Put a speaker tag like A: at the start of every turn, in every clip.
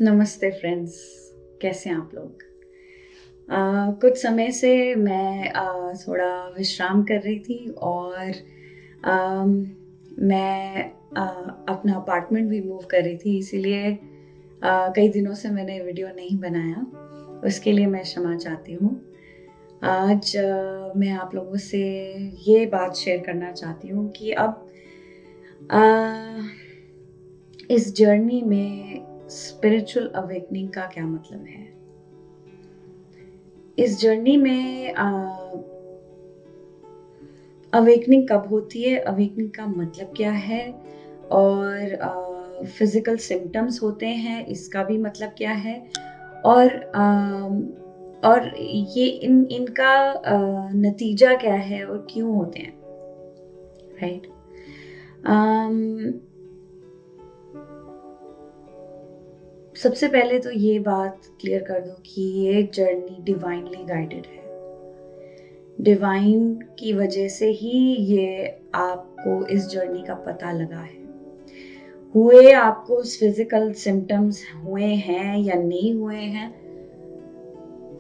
A: नमस्ते फ्रेंड्स, कैसे हैं आप लोग। कुछ समय से मैं थोड़ा विश्राम कर रही थी और अम, मैं अपना अपार्टमेंट भी मूव कर रही थी, इसीलिए कई दिनों से मैंने वीडियो नहीं बनाया। उसके लिए मैं क्षमा चाहती हूँ। आज मैं आप लोगों से ये बात शेयर करना चाहती हूँ कि अब अ, इस जर्नी में स्पिरिचुअल अवेकनिंग का क्या मतलब है। इस जर्नी में अवेकनिंग कब होती है, अवेकनिंग का मतलब क्या है, और फिजिकल सिम्टम्स होते हैं, इसका भी मतलब क्या है, और और ये इनका नतीजा क्या है और क्यों होते हैं, राइट। सबसे पहले तो ये बात क्लियर कर दूं कि ये जर्नी डिवाइनली गाइडेड है। डिवाइन की वजह से ही ये आपको इस जर्नी का पता लगा है। हुए आपको फिजिकल सिम्टम्स हुए हैं या नहीं हुए हैं,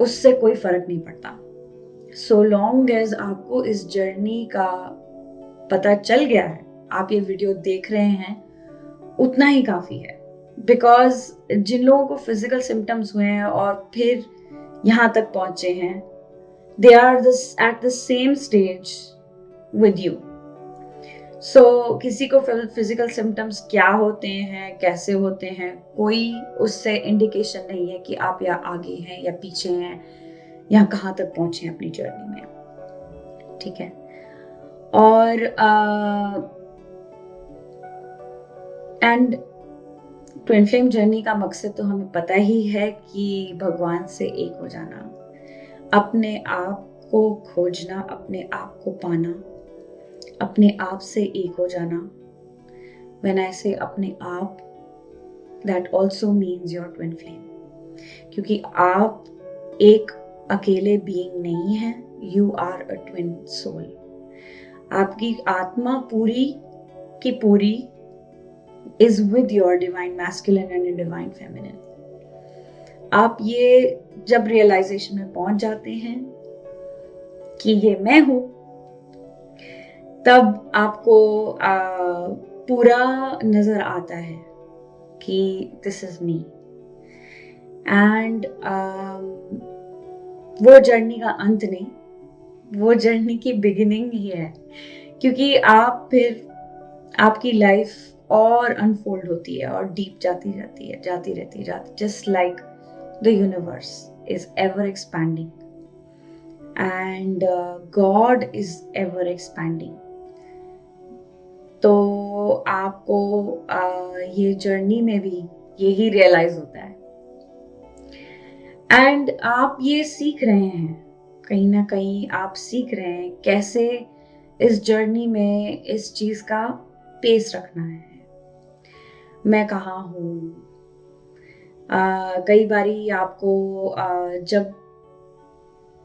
A: उससे कोई फर्क नहीं पड़ता। सो लॉन्ग एज आपको इस जर्नी का पता चल गया है, आप ये वीडियो देख रहे हैं, उतना ही काफी है। बिकॉज जिन लोगों को फिजिकल सिम्टम्स हुए हैं और फिर यहाँ तक पहुंचे हैं, they are this at the same stage with you. किसी को फिजिकल सिम्टम्स क्या होते हैं, कैसे होते हैं, कोई उससे इंडिकेशन नहीं है कि आप या आगे हैं या पीछे हैं या कहाँ तक पहुंचे हैं अपनी जर्नी में, ठीक है। और एंड ट्विन फ्लेम जर्नी का मकसद तो हमें पता ही है कि भगवान से एक हो जाना, अपने आप को खोजना, अपने आप को पाना, अपने आप से एक हो जाना। When I say अपने आप, that also means your twin flame, क्योंकि आप एक अकेले बीइंग नहीं हैं, you are a twin soul। आपकी आत्मा पूरी की पूरी is with your divine masculine and divine feminine। आप ये जब रियलाइजेशन में पहुंच जाते हैं कि ये मैं हूं, तब आपको पूरा नजर आता है कि दिस इज मी। एंड वो जर्नी का अंत नहीं, वो जर्नी की बिगिनिंग ही है, क्योंकि आप फिर आपकी लाइफ और अनफोल्ड होती है और डीप जाती रहती है, जाती रहती है, just like the universe is ever expanding and God is ever expanding. तो आपको ये जर्नी में भी यही रियलाइज होता है एंड आप ये सीख रहे हैं, कहीं ना कहीं आप सीख रहे हैं कैसे इस जर्नी में इस चीज का पेस रखना है। मैं कहाँ हूँ। कई बारी आपको जब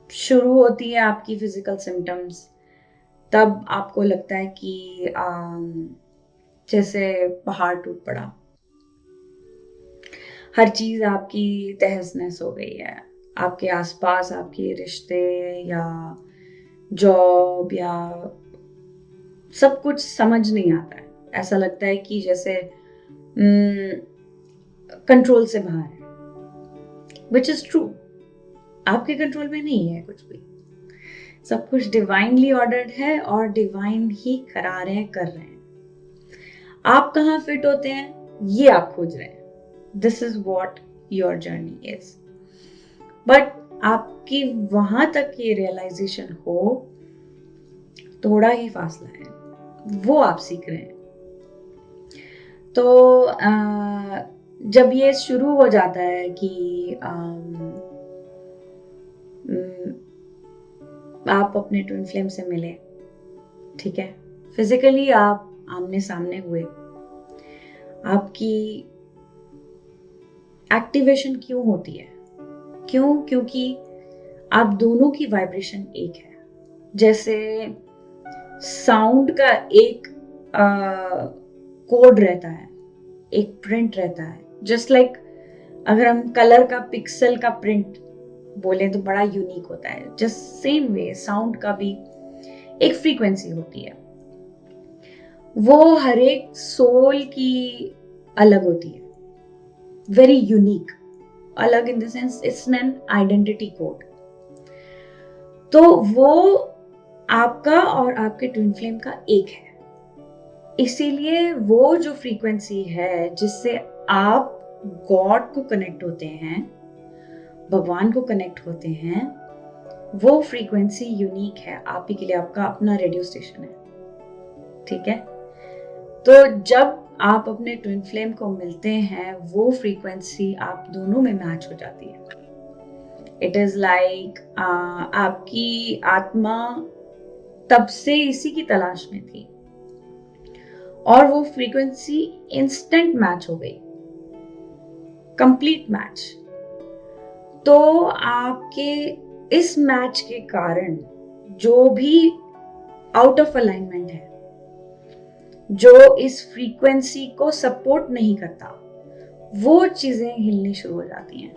A: शुरू होती है आपकी फिजिकल सिम्टम्स, तब आपको लगता है कि जैसे पहाड़ टूट पड़ा, हर चीज आपकी तहस नहस हो गई है। आपके आसपास आपके रिश्ते या जॉब या सब कुछ समझ नहीं आता है। ऐसा लगता है कि जैसे कंट्रोल से बाहर है, विच इज ट्रू। आपके कंट्रोल में नहीं है कुछ भी, सब कुछ डिवाइनली ऑर्डर्ड है और डिवाइन ही करा रहे हैं, कर रहे हैं। आप कहाँ फिट होते हैं ये आप खोज रहे हैं। This is what your journey is. But आपकी वहां तक ये रियलाइजेशन हो, थोड़ा ही फासला है, वो आप सीख रहे हैं। तो जब ये शुरू हो जाता है कि आप अपने ट्विन फ्लेम से मिले, ठीक है, फिजिकली आप आमने सामने हुए, आपकी एक्टिवेशन क्यों होती है? क्यों? क्योंकि आप दोनों की वाइब्रेशन एक है। जैसे साउंड का एक कोड रहता है, एक प्रिंट रहता है, जस्ट लाइक अगर हम कलर का पिक्सल का प्रिंट बोले तो बड़ा यूनिक होता है। जस्ट सेम वे साउंड का भी एक फ्रीक्वेंसी होती है, वो हर एक सोल की अलग होती है, वेरी यूनिक, अलग in the sense it's an identity code. तो वो आपका और आपके ट्विन फ्लेम का एक है। इसीलिए वो जो फ्रीक्वेंसी है जिससे आप गॉड को कनेक्ट होते हैं, भगवान को कनेक्ट होते हैं, वो फ्रीक्वेंसी यूनिक है। आप ही के लिए आपका अपना रेडियो स्टेशन है, ठीक है। तो जब आप अपने ट्विन फ्लेम को मिलते हैं, वो फ्रीक्वेंसी आप दोनों में मैच हो जाती है। इट इज लाइक आपकी आत्मा तब से इसी की तलाश में थी और वो फ्रीक्वेंसी इंस्टेंट मैच हो गई, कंप्लीट मैच। तो आपके इस मैच के कारण जो भी आउट ऑफ अलाइनमेंट है, जो इस फ्रीक्वेंसी को सपोर्ट नहीं करता, वो चीजें हिलनी शुरू हो जाती हैं।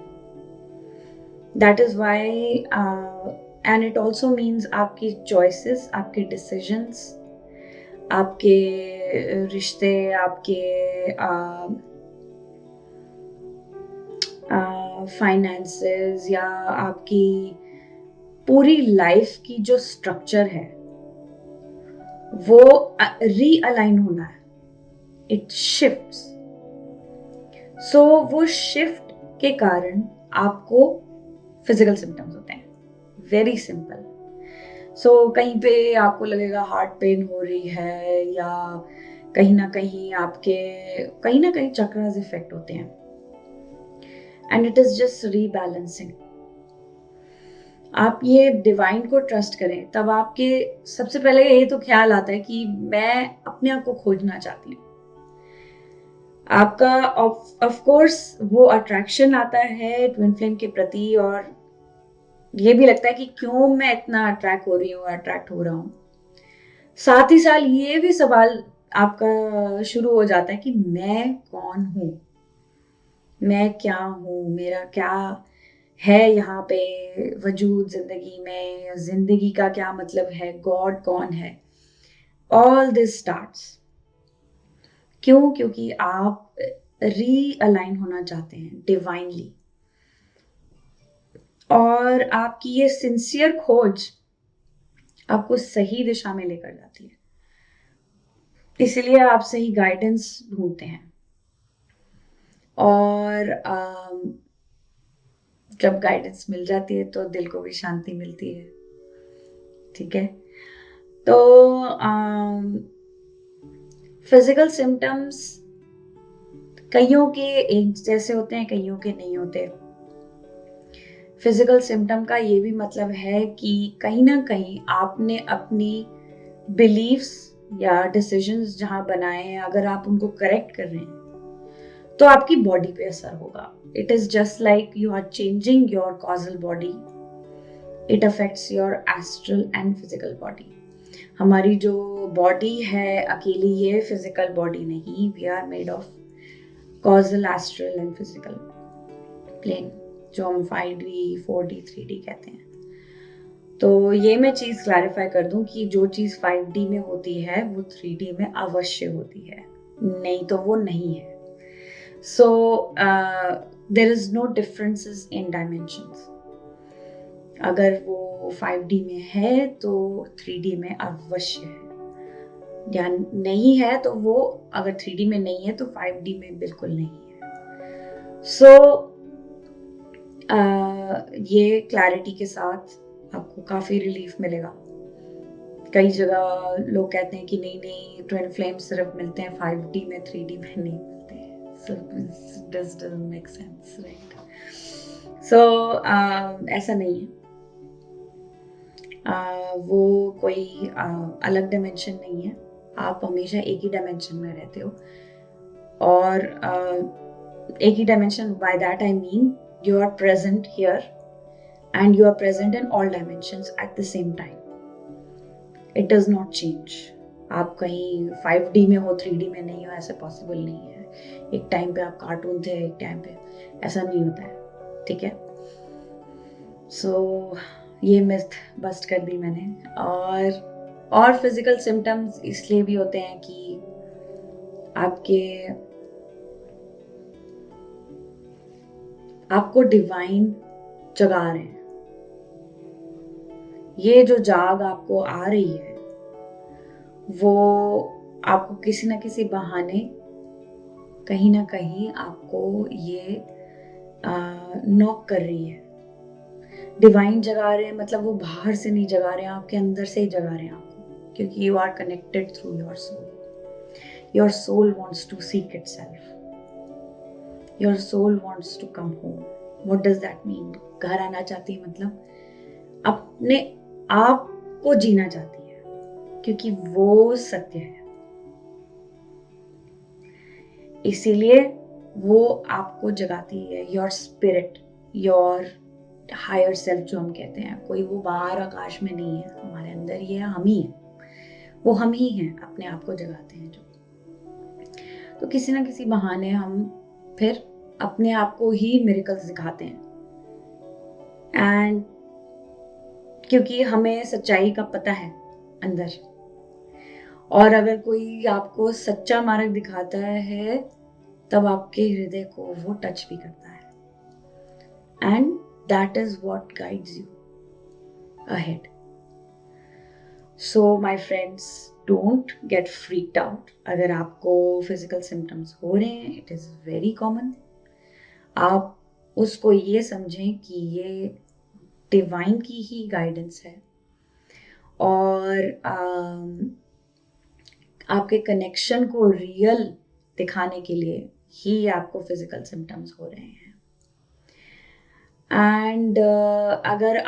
A: That is why and it also means आपकी चॉइसेस, आपके डिसीजंस, आपके रिश्ते, आपके फाइनेंसेस या आपकी पूरी लाइफ की जो स्ट्रक्चर है वो रीअलाइन होना है, इट शिफ्ट्स। सो वो शिफ्ट के कारण आपको फिजिकल सिम्टम्स होते हैं, वेरी सिंपल। सो कहीं पे आपको लगेगा हार्ट पेन हो रही है, या कहीं ना कहीं चक्रास इफेक्ट होते हैं, and it is just rebalancing. आप ये डिवाइन को ट्रस्ट करें, तब आपके सबसे पहले ये तो ख्याल आता है कि मैं अपने आप को खोजना चाहती हूँ। आपका ऑफ कोर्स वो अट्रैक्शन आता है ट्विन फ्लेम के प्रति, और ये भी लगता है कि क्यों मैं इतना अट्रैक्ट हो रहा हूँ। साथ ही साथ ये भी सवाल आपका शुरू हो जाता है कि मैं कौन हूँ, मैं क्या हूँ, मेरा क्या है यहाँ पे वजूद जिंदगी में, जिंदगी का क्या मतलब है, गॉड कौन है। ऑल दिस स्टार्ट्स क्यों? क्योंकि आप रीअलाइन होना चाहते हैं डिवाइनली, और आपकी ये सिंसियर खोज आपको सही दिशा में लेकर जाती है। इसलिए आप सही गाइडेंस ढूंढते हैं, और जब गाइडेंस मिल जाती है तो दिल को भी शांति मिलती है, ठीक है। तो फिजिकल सिम्टम्स कईयों के एक जैसे होते हैं, कईयों के नहीं होते। फिजिकल सिम्टम का ये भी मतलब है कि कहीं ना कहीं आपने अपनी बिलीव्स या डिसीजंस जहां बनाए हैं, अगर आप उनको करेक्ट कर रहे हैं तो आपकी बॉडी पे असर होगा। It is just like you are changing your causal body, it affects your astral and physical body. हमारी जो बॉडी है अकेली ये फिजिकल बॉडी नहीं, we are made of causal, astral and physical plane, जो हम 5D 4D 3D कहते हैं। तो ये मैं चीज क्लैरिफाई कर दूं कि जो चीज 5D में होती है वो 3D में अवश्य होती है, नहीं तो वो नहीं है। So there is no differences in dimensions. अगर वो 5D में है तो 3D में अवश्य है, या नहीं है तो वो अगर 3D में नहीं है तो 5D में बिल्कुल नहीं है। सो ये क्लैरिटी के साथ आपको काफी रिलीफ मिलेगा। कई जगह लोग कहते हैं कि नहीं ट्विन फ्लेम सिर्फ मिलते हैं 5D में, 3D में नहीं मिलते हैं। So this doesn't make sense, right? So ऐसा नहीं है। वो कोई अलग डायमेंशन नहीं है, आप हमेशा एक ही डायमेंशन में रहते हो। और एक ही dimension, by that I mean you are present here and you are present in all dimensions at the same time. It does not change. आप कहीं 5D में हो, 3D में नहीं हो, ऐसा पॉसिबल नहीं है। एक टाइम पे आप कार्टून थे, एक टाइम पे ऐसा नहीं होता है, ठीक है। सो ये मिथ बस्ट कर दी मैंने। और फिजिकल सिम्टम्स इसलिए भी होते हैं कि आपको डिवाइन जगा रहे हैं। ये जो जाग आपको आ रही है वो आपको किसी ना किसी बहाने कहीं ना कहीं आपको ये नॉक कर रही है। डिवाइन जगा रहे हैं मतलब वो बाहर से नहीं जगा रहे हैं, आपके अंदर से ही जगा रहे हैं आपको, क्योंकि you are connected through your soul. Your soul wants to seek itself. Your soul wants to come home. What does that mean? घर आना चाहती है मतलब अपने आप को जीना चाहती है, क्योंकि वो सत्य है। इसीलिए वो आपको जगाती है। Your spirit, your higher self जो हम कहते हैं, कोई वो बाहर आकाश में नहीं है, हमारे अंदर ही है, हम ही है। वो हम ही हैं, अपने आप को जगाते हैं जो। तो किसी ना किसी बहाने हम फिर अपने आप को ही मिरेकल्स दिखाते हैं। एंड क्योंकि हमें सच्चाई का पता है अंदर, और अगर कोई आपको सच्चा मार्ग दिखाता है तब आपके हृदय को वो टच भी करता है। And that is what guides you ahead. So my friends, don't get freaked out अगर आपको फिजिकल सिम्टम्स हो रहे हैं। It is very common. आप उसको ये समझें कि ये डिवाइन की ही गाइडेंस है, और आपके कनेक्शन को रियल दिखाने के लिए ही आपको फिजिकल सिम्टम्स हो रहे हैं। एंड अगर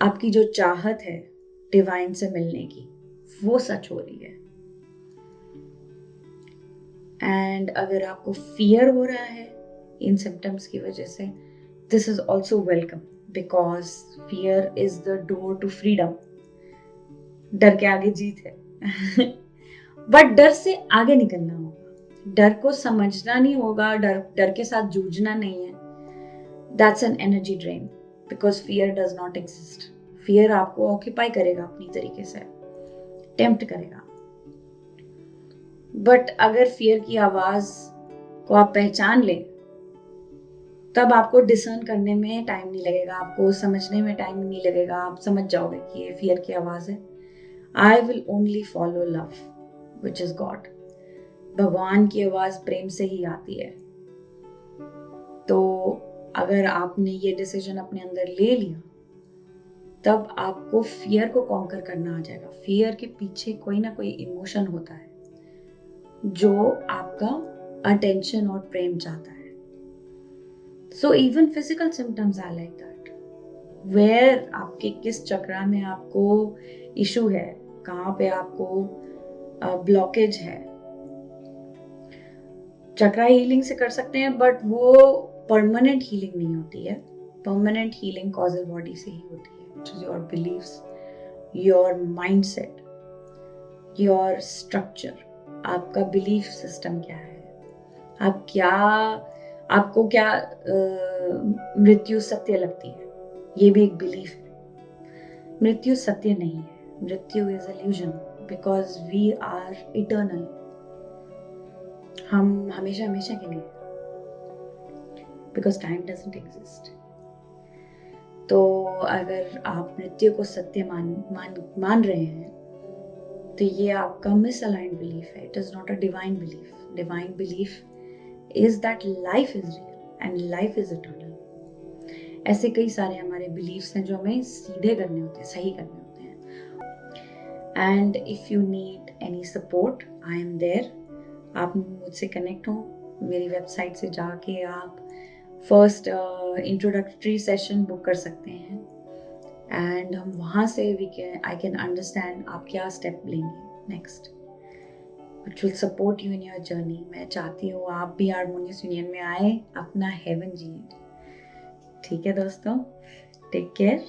A: आपकी जो चाहत है डिवाइन से मिलने की वो सच हो रही है, एंड अगर आपको फियर हो रहा है इन सिम्टम्स की वजह से, this is also welcome, because fear is the door to freedom. डर के आगे जीत है। बट डर से आगे निकलना होगा, डर को समझना नहीं होगा, डर के साथ जूझना नहीं है। That's an energy drain, because fear does not exist. Fear आपको ऑक्यूपाई करेगा, अपनी तरीके से टेम्प्ट करेगा। बट अगर फियर की आवाज को आप पहचान ले, तब आपको डिसर्न करने में टाइम नहीं लगेगा, आपको समझने में टाइम नहीं लगेगा। आप समझ जाओगे कि ये फियर की आवाज है। I will only follow love which is God. भगवान की आवाज प्रेम से ही आती है। तो अगर आपने ये डिसीजन अपने अंदर ले लिया, तब आपको फियर को कॉन्कर करना आ जाएगा। फियर के पीछे कोई ना कोई इमोशन होता है जो आपका अटेंशन और प्रेम चाहता है। So even physical symptoms are like that. Where आपके किस चक्रा में आपको इशू है, कहाँ पे आपको ब्लॉकेज है। चक्रा हीलिंग से कर सकते हैं, बट वो परमानेंट हीलिंग नहीं होती है। परमानेंट हीलिंग कॉजल बॉडी से ही होती है, which is your beliefs, your mindset, your structure. आपका बिलीफ सिस्टम क्या है, आपको क्या मृत्यु सत्य लगती है, ये भी एक बिलीफ है। मृत्यु सत्य नहीं है, मृत्यु is illusion, because we are eternal. हम हमेशा हमेशा के लिए, बिकॉज टाइम डजंट एग्जिस्ट। तो अगर आप मृत्यु को सत्य मान रहे हैं, तो ये आपका मिसअलाइंड बिलीफ है। It is not a divine belief. Divine belief is that life is real and life is eternal. ऐसे कई सारे हमारे बिलीफ्स हैं जो हमें सीधे करने होते हैं, सही करने होते हैं। And if you need any support, I am there. आप मुझसे कनेक्ट हो, मेरी वेबसाइट से जाके आप फर्स्ट इंट्रोडक्टरी सेशन बुक कर सकते हैं, एंड हम वहाँ से आई कैन अंडरस्टैंड आप क्या स्टेप लेंगे next, which will support you in your journey। मैं चाहती हूँ आप भी हारमोनियस यूनियन में आए, अपना हेवन जिए। ठीक है दोस्तों, टेक केयर।